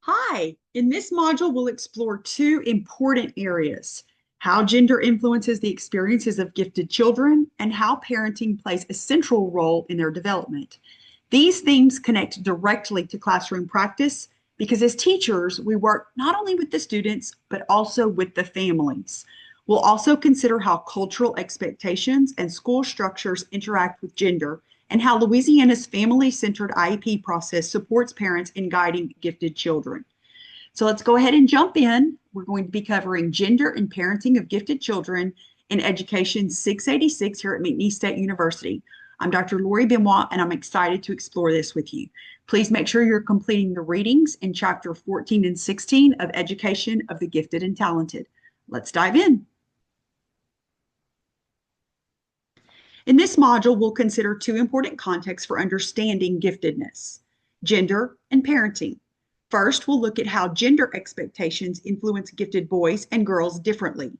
Hi, in this module, we'll explore two important areas: how gender influences the experiences of gifted children and how parenting plays a central role in their development. These themes connect directly to classroom practice because as teachers, we work not only with the students, but also with the families. We'll also consider how cultural expectations and school structures interact with gender and how Louisiana's family-centered IEP process supports parents in guiding gifted children. So let's go ahead and jump in. We're going to be covering gender and parenting of gifted children in Education 686 here at McNeese State University. I'm Dr. Lori Benoit, and I'm excited to explore this with you. Please make sure you're completing the readings in Chapter 14 and 16 of Education of the Gifted and Talented. Let's dive in. In this module, we'll consider two important contexts for understanding giftedness: gender and parenting. First, we'll look at how gender expectations influence gifted boys and girls differently,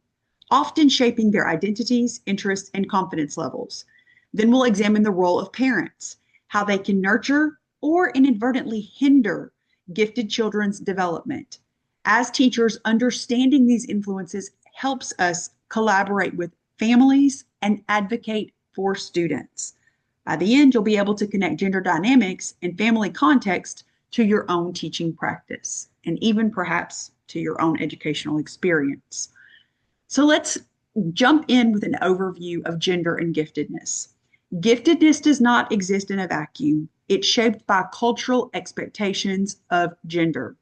often shaping their identities, interests, and confidence levels. Then we'll examine the role of parents, how they can nurture or inadvertently hinder gifted children's development. As teachers, understanding these influences helps us collaborate with families and advocate for students. By the end, you'll be able to connect gender dynamics and family context to your own teaching practice and even perhaps to your own educational experience. So let's jump in with an overview of gender and giftedness. Giftedness does not exist in a vacuum. It's shaped by cultural expectations of gender.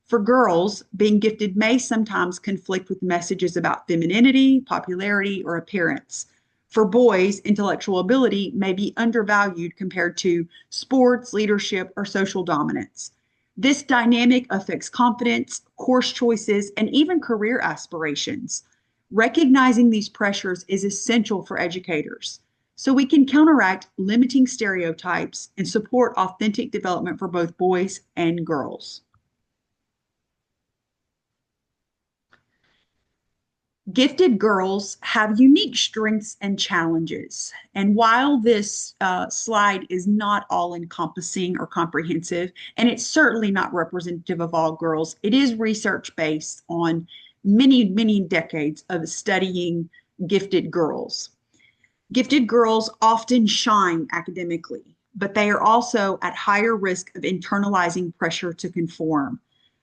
For girls, being gifted may sometimes conflict with messages about femininity, popularity, or appearance. For boys, intellectual ability may be undervalued compared to sports, leadership, or social dominance. This dynamic affects confidence, course choices, and even career aspirations. Recognizing these pressures is essential for educators so we can counteract limiting stereotypes and support authentic development for both boys and girls. Gifted girls have unique strengths and challenges. And while this slide is not all encompassing or comprehensive, and it's certainly not representative of all girls, it is research based on many, many decades of studying gifted girls. Gifted girls often shine academically, but they are also at higher risk of internalizing pressure to conform.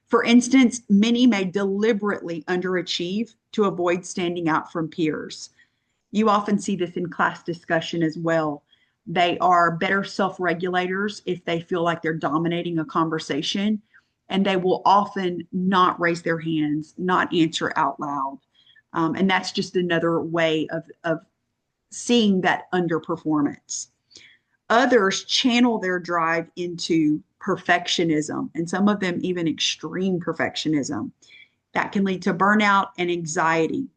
For instance, many may deliberately underachieve to avoid standing out from peers. You often see this in class discussion as well. They are better self-regulators if they feel like they're dominating a conversation, and they will often not raise their hands, not answer out loud. And that's just another way of seeing that underperformance. Others channel their drive into perfectionism, and some of them even extreme perfectionism. That can lead to burnout and anxiety.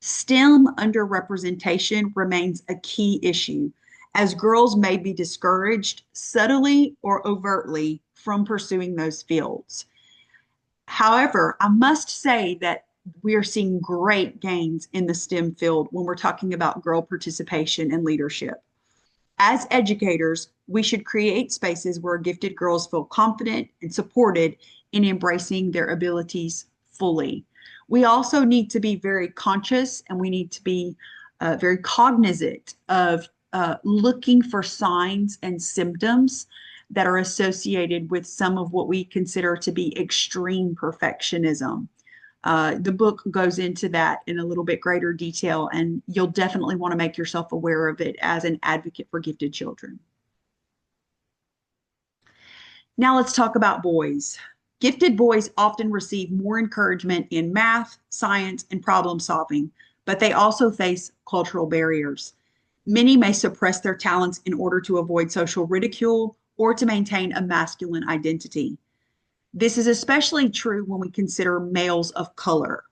STEM underrepresentation remains a key issue, as girls may be discouraged subtly or overtly from pursuing those fields. However, I must say that we are seeing great gains in the STEM field when we're talking about girl participation and leadership. As educators, we should create spaces where gifted girls feel confident and supported in embracing their abilities fully. We also need to be very conscious and we need to be very cognizant of looking for signs and symptoms that are associated with some of what we consider to be extreme perfectionism. The book goes into that in a little bit greater detail, and you'll definitely want to make yourself aware of it as an advocate for gifted children. Now let's talk about boys. Gifted boys often receive more encouragement in math, science, and problem solving, but they also face cultural barriers. Many may suppress their talents in order to avoid social ridicule or to maintain a masculine identity. This is especially true when we consider males of color.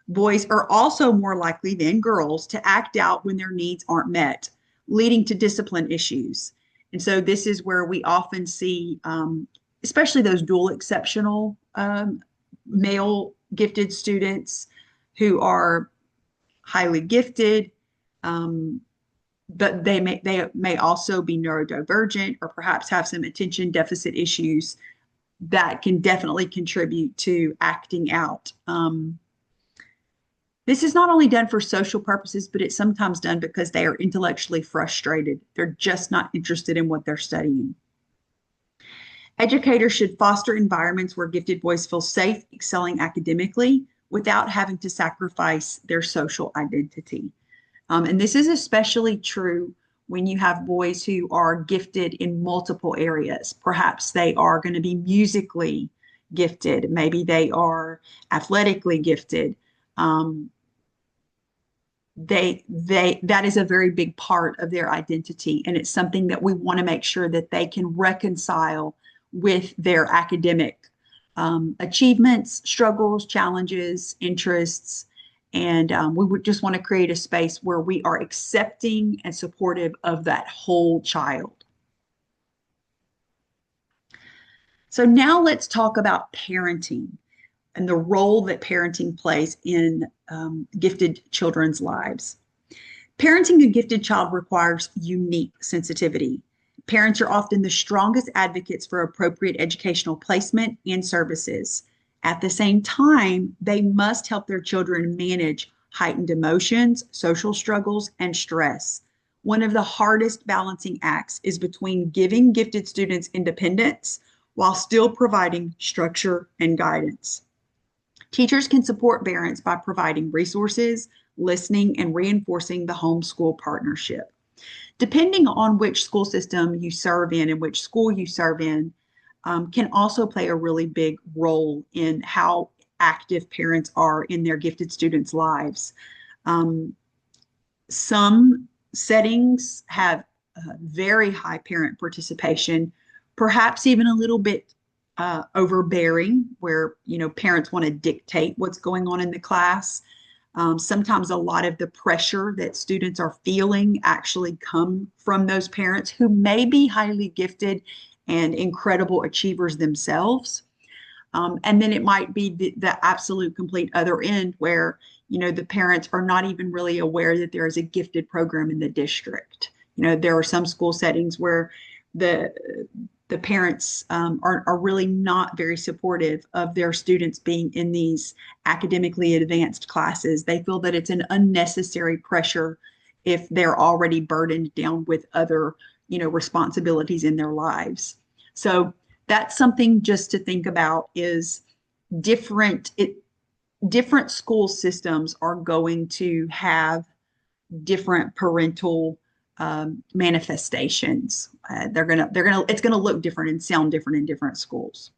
Boys are also more likely than girls to act out when their needs aren't met, leading to discipline issues. And so this is where we often see, especially those dual exceptional male gifted students who are highly gifted, but they may also be neurodivergent or perhaps have some attention deficit issues. that can definitely contribute to acting out. This is not only done for social purposes, but it's sometimes done because they are intellectually frustrated. They're just not interested in what they're studying. Educators should foster environments where gifted boys feel safe excelling academically without having to sacrifice their social identity. And this is especially true when you have boys who are gifted in multiple areas. Perhaps they are going to be musically gifted, maybe they are athletically gifted. Um, that is a very big part of their identity, and it's something that we want to make sure that they can reconcile with their academic achievements, struggles, challenges, interests. And we would just want to create a space where we are accepting and supportive of that whole child. So now let's talk about parenting and the role that parenting plays in gifted children's lives. Parenting a gifted child requires unique sensitivity. Parents are often the strongest advocates for appropriate educational placement and services. At the same time, they must help their children manage heightened emotions, social struggles, and stress. One of the hardest balancing acts is between giving gifted students independence while still providing structure and guidance. Teachers can support parents by providing resources, listening, and reinforcing the homeschool partnership. Depending on which school system you serve in and which school you serve in, can also play a really big role in how active parents are in their gifted students' lives. Some settings have very high parent participation, perhaps even a little bit overbearing, where parents want to dictate what's going on in the class. Sometimes a lot of the pressure that students are feeling actually come from those parents who may be highly gifted and incredible achievers themselves. And then it might be the absolute complete other end where, the parents are not even really aware that there is a gifted program in the district. There are some school settings where the parents are really not very supportive of their students being in these academically advanced classes. They feel that it's an unnecessary pressure if they're already burdened down with other, responsibilities in their lives. So that's something just to think about is different school systems are going to have different parental manifestations. It's gonna look different and sound different in different schools.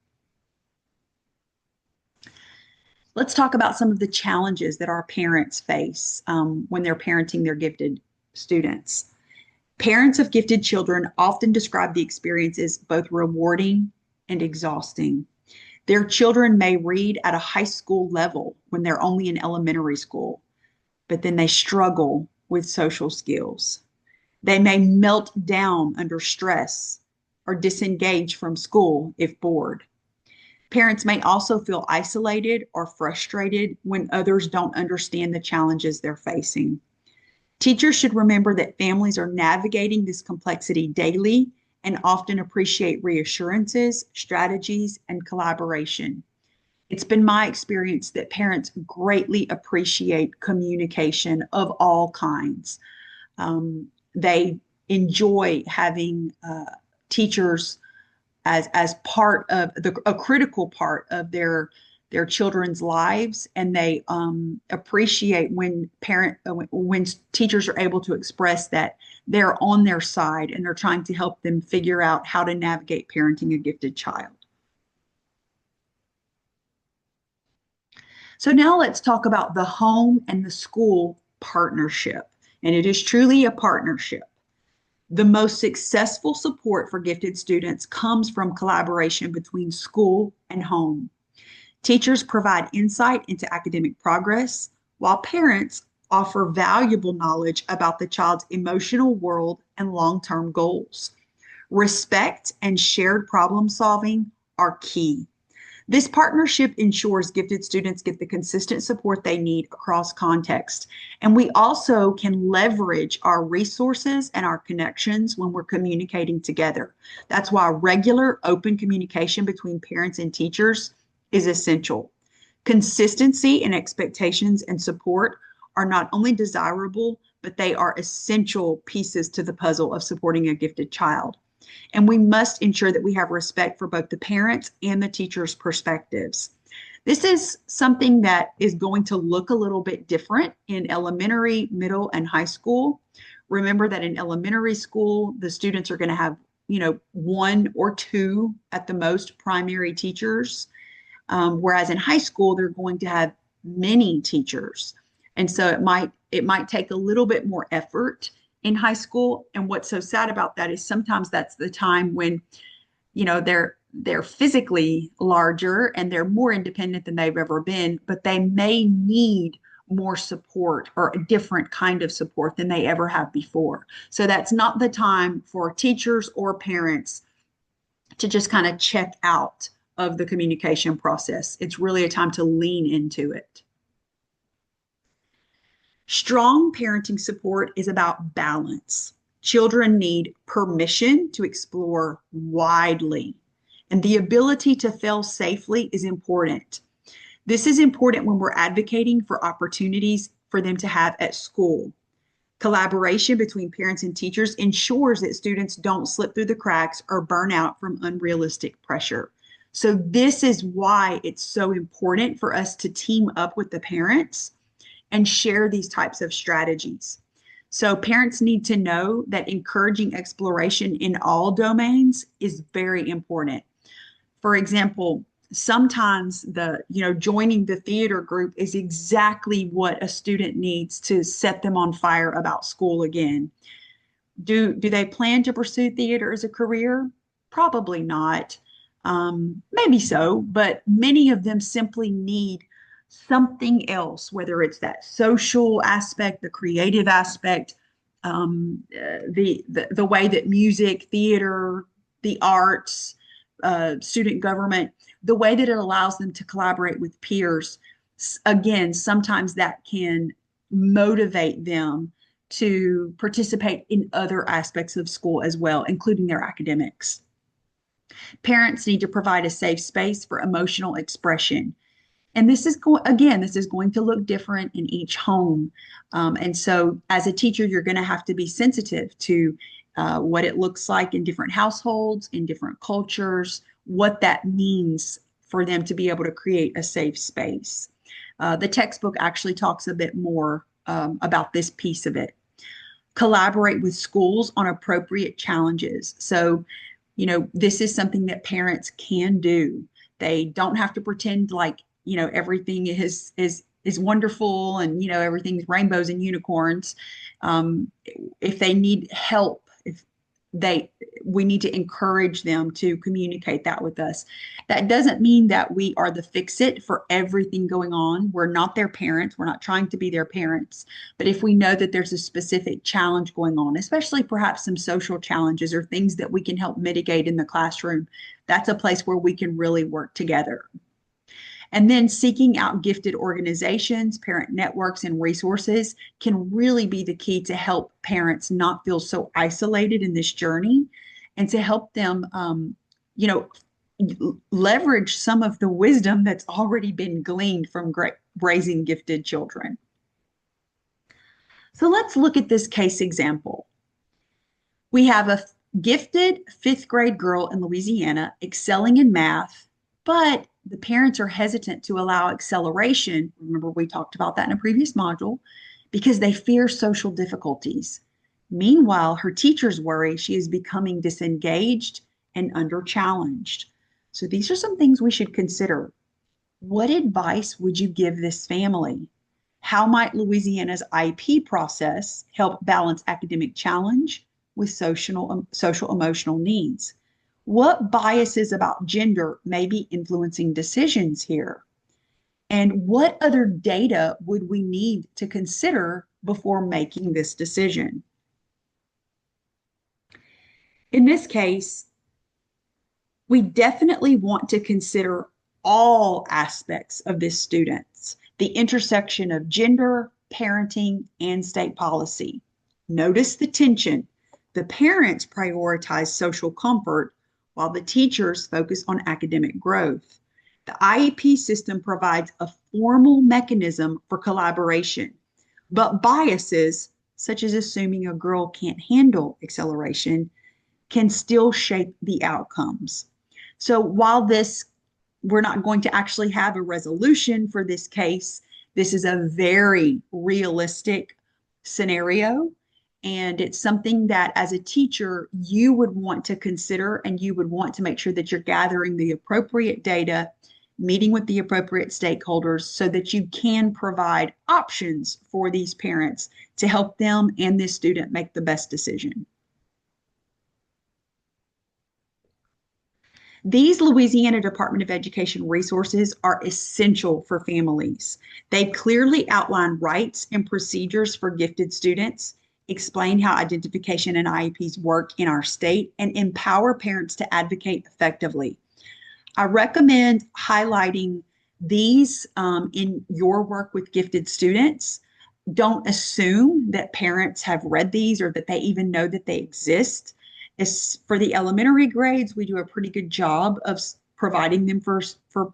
Let's talk about some of the challenges that our parents face when they're parenting their gifted students. Parents of gifted children often describe the experience as both rewarding and exhausting. Their children may read at a high school level when they're only in elementary school, but then they struggle with social skills. They may melt down under stress or disengage from school if bored. Parents may also feel isolated or frustrated when others don't understand the challenges they're facing. Teachers should remember that families are navigating this complexity daily and often appreciate reassurances, strategies, and collaboration. It's been my experience that parents greatly appreciate communication of all kinds. They enjoy having teachers as part of a critical part of their children's lives, and they appreciate when teachers are able to express that they're on their side and they're trying to help them figure out how to navigate parenting a gifted child. So now let's talk about the home and the school partnership. And it is truly a partnership. The most successful support for gifted students comes from collaboration between school and home. Teachers provide insight into academic progress, while parents offer valuable knowledge about the child's emotional world and long-term goals. Respect and shared problem solving are key. This partnership ensures gifted students get the consistent support they need across context. And we also can leverage our resources and our connections when we're communicating together. That's why regular open communication between parents and teachers is essential. Consistency in expectations and support are not only desirable, but they are essential pieces to the puzzle of supporting a gifted child. And we must ensure that we have respect for both the parents and the teachers' perspectives. This is something that is going to look a little bit different in elementary, middle, and high school. Remember that in elementary school, the students are going to have, one or two at the most primary teachers, whereas in high school, they're going to have many teachers. And so it might take a little bit more effort in high school. And what's so sad about that is sometimes that's the time when, they're physically larger and they're more independent than they've ever been, but they may need more support or a different kind of support than they ever have before. So that's not the time for teachers or parents to just kind of check out of the communication process. It's really a time to lean into it. Strong parenting support is about balance. Children need permission to explore widely, and the ability to fail safely is important. This is important when we're advocating for opportunities for them to have at school. Collaboration between parents and teachers ensures that students don't slip through the cracks or burn out from unrealistic pressure. So this is why it's so important for us to team up with the parents and share these types of strategies. So parents need to know that encouraging exploration in all domains is very important. For example, sometimes joining the theater group is exactly what a student needs to set them on fire about school again. Do they plan to pursue theater as a career? Probably not. Maybe so, but many of them simply need something else, whether it's that social aspect, the creative aspect, the way that music, theater, the arts, student government, the way that it allows them to collaborate with peers. Again, sometimes that can motivate them to participate in other aspects of school as well, including their academics. Parents need to provide a safe space for emotional expression. And this is going to look different in each home. And so as a teacher, you're going to have to be sensitive to what it looks like in different households, in different cultures, what that means for them to be able to create a safe space. The textbook actually talks a bit more about this piece of it. Collaborate with schools on appropriate challenges. So, this is something that parents can do. They don't have to pretend like, everything is wonderful and, everything's rainbows and unicorns. If they need help, we need to encourage them to communicate that with us. That doesn't mean that we are the fix-it for everything going on. We're not their parents. We're not trying to be their parents. But if we know that there's a specific challenge going on, especially perhaps some social challenges or things that we can help mitigate in the classroom, that's a place where we can really work together. And then seeking out gifted organizations, parent networks, and resources can really be the key to help parents not feel so isolated in this journey and to help them, leverage some of the wisdom that's already been gleaned from raising gifted children. So let's look at this case example. We have a gifted fifth grade girl in Louisiana excelling in math, but the parents are hesitant to allow acceleration. Remember, we talked about that in a previous module because they fear social difficulties. Meanwhile, her teachers worry she is becoming disengaged and under-challenged. So these are some things we should consider. What advice would you give this family? How might Louisiana's IP process help balance academic challenge with social emotional needs? What biases about gender may be influencing decisions here? And what other data would we need to consider before making this decision? In this case, we definitely want to consider all aspects of this student's, the intersection of gender, parenting, and state policy. Notice the tension. The parents prioritize social comfort while the teachers focus on academic growth. The IEP system provides a formal mechanism for collaboration, but biases, such as assuming a girl can't handle acceleration, can still shape the outcomes. So while we're not going to actually have a resolution for this case, this is a very realistic scenario. And it's something that as a teacher, you would want to consider, and you would want to make sure that you're gathering the appropriate data, meeting with the appropriate stakeholders so that you can provide options for these parents to help them and this student make the best decision. These Louisiana Department of Education resources are essential for families. They clearly outline rights and procedures for gifted students, explain how identification and IEPs work in our state, and empower parents to advocate effectively. I recommend highlighting these in your work with gifted students. Don't assume that parents have read these or that they even know that they exist. For the elementary grades, we do a pretty good job of providing them for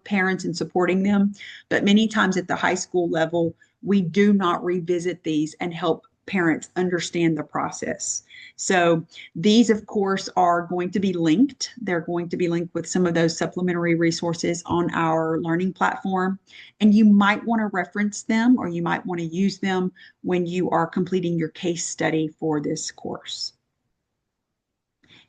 parents and supporting them. But many times at the high school level, we do not revisit these and help parents understand the process. So these, of course, are going to be linked. They're going to be linked with some of those supplementary resources on our learning platform. And you might want to reference them, or you might want to use them when you are completing your case study for this course.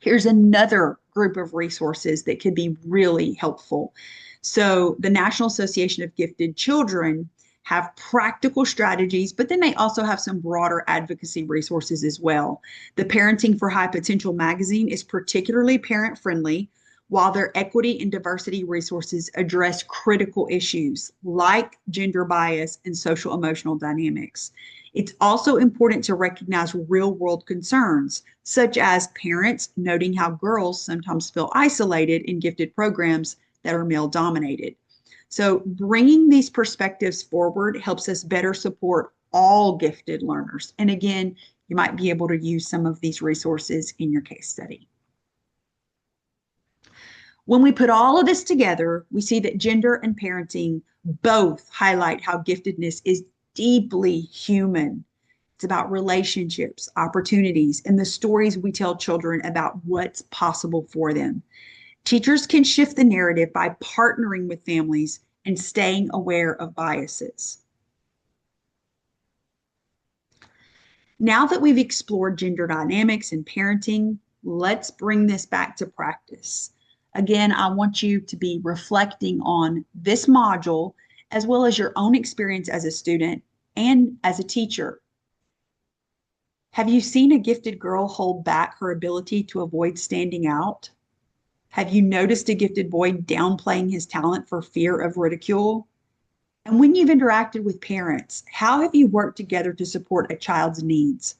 Here's another group of resources that could be really helpful. So the National Association of Gifted Children have practical strategies, but then they also have some broader advocacy resources as well. The Parenting for High Potential magazine is particularly parent friendly, while their equity and diversity resources address critical issues like gender bias and social emotional dynamics. It's also important to recognize real world concerns, such as parents noting how girls sometimes feel isolated in gifted programs that are male dominated. So bringing these perspectives forward helps us better support all gifted learners. And again, you might be able to use some of these resources in your case study. When we put all of this together, we see that gender and parenting both highlight how giftedness is deeply human. It's about relationships, opportunities, and the stories we tell children about what's possible for them. Teachers can shift the narrative by partnering with families and staying aware of biases. Now that we've explored gender dynamics and parenting, let's bring this back to practice. Again, I want you to be reflecting on this module as well as your own experience as a student and as a teacher. Have you seen a gifted girl hold back her ability to avoid standing out? Have you noticed a gifted boy downplaying his talent for fear of ridicule? And when you've interacted with parents, how have you worked together to support a child's needs?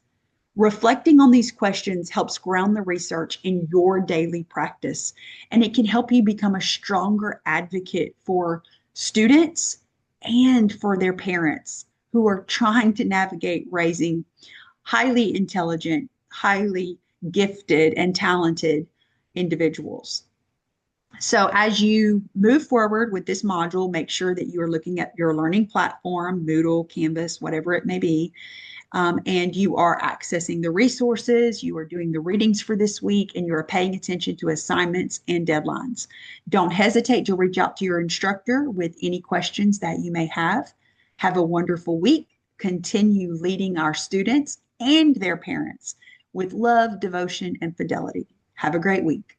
Reflecting on these questions helps ground the research in your daily practice, and it can help you become a stronger advocate for students and for their parents who are trying to navigate raising highly intelligent, highly gifted, and talented individuals. So as you move forward with this module, make sure that you are looking at your learning platform, Moodle, Canvas, whatever it may be, and you are accessing the resources, you are doing the readings for this week, and you are paying attention to assignments and deadlines. Don't hesitate to reach out to your instructor with any questions that you may have. Have a wonderful week. Continue leading our students and their parents with love, devotion, and fidelity. Have a great week.